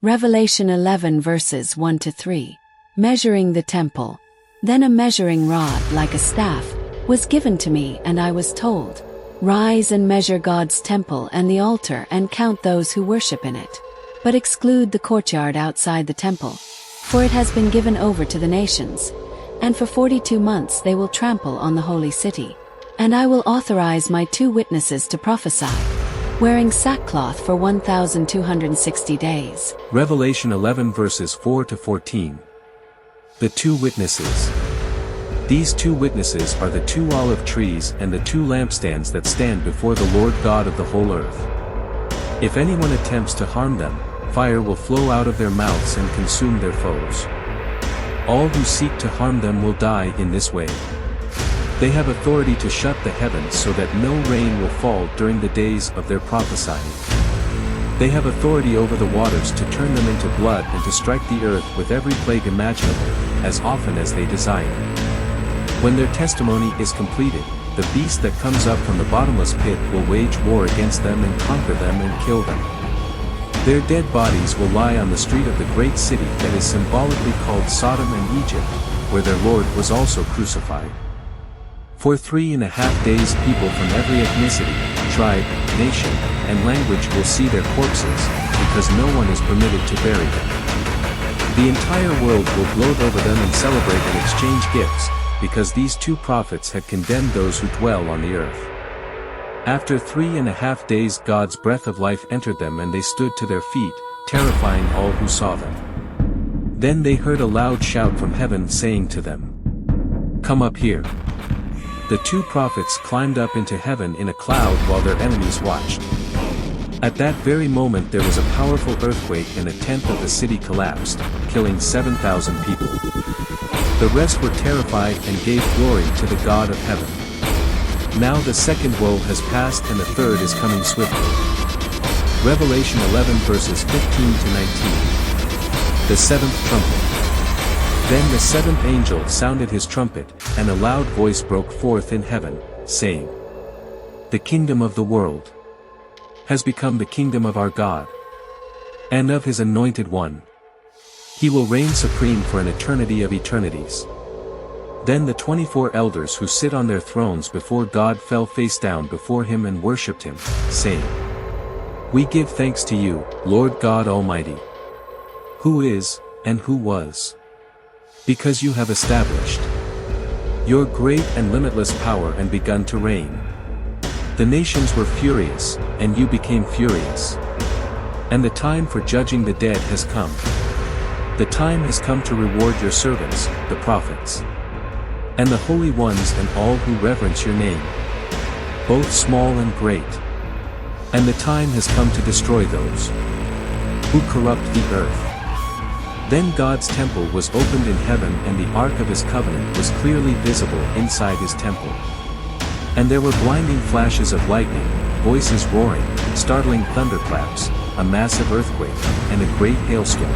Revelation 11 verses 1-3. Measuring the temple. Then a measuring rod like a staff was given to me, and I was told, "Rise and measure God's temple and the altar and count those who worship in it. But exclude the courtyard outside the temple, for it has been given over to the nations, and for 42 months they will trample on the holy city. And I will authorize my 2 witnesses to prophesy, wearing sackcloth for 1,260 days." Revelation 11 verses 4-14. The 2 witnesses. These 2 witnesses are the 2 olive trees and the 2 lampstands that stand before the Lord God of the whole earth. If anyone attempts to harm them, fire will flow out of their mouths and consume their foes. All who seek to harm them will die in this way. They have authority to shut the heavens so that no rain will fall during the days of their prophesying. They have authority over the waters to turn them into blood and to strike the earth with every plague imaginable, as often as they desire. When their testimony is completed, the beast that comes up from the bottomless pit will wage war against them and conquer them and kill them. Their dead bodies will lie on the street of the great city that is symbolically called Sodom and Egypt, where their Lord was also crucified. For 3.5 days people from every ethnicity, tribe, nation, and language will see their corpses, because no one is permitted to bury them. The entire world will gloat over them and celebrate and exchange gifts, because these 2 prophets had condemned those who dwell on the earth. After 3.5 days God's breath of life entered them and they stood to their feet, terrifying all who saw them. Then they heard a loud shout from heaven saying to them, "Come up here." The 2 prophets climbed up into heaven in a cloud while their enemies watched. At that very moment there was a powerful earthquake and 1/10 of the city collapsed, killing 7,000 people. The rest were terrified and gave glory to the God of heaven. Now the second woe has passed and the third is coming swiftly. Revelation 11 verses 15-19. The 7th trumpet. Then the 7th angel sounded his trumpet, and a loud voice broke forth in heaven, saying, "The kingdom of the world has become the kingdom of our God, and of his anointed one. He will reign supreme for an eternity of eternities." Then the 24 elders who sit on their thrones before God fell face down before him and worshipped him, saying, "We give thanks to you, Lord God Almighty, who is, and who was, because you have established your great and limitless power and begun to reign. The nations were furious, and you became furious. And the time for judging the dead has come. The time has come to reward your servants, the prophets, and the holy ones and all who reverence your name, both small and great. And the time has come to destroy those who corrupt the earth." Then God's temple was opened in heaven and the ark of his covenant was clearly visible inside his temple. And there were blinding flashes of lightning, voices roaring, startling thunderclaps, a massive earthquake, and a great hailstorm.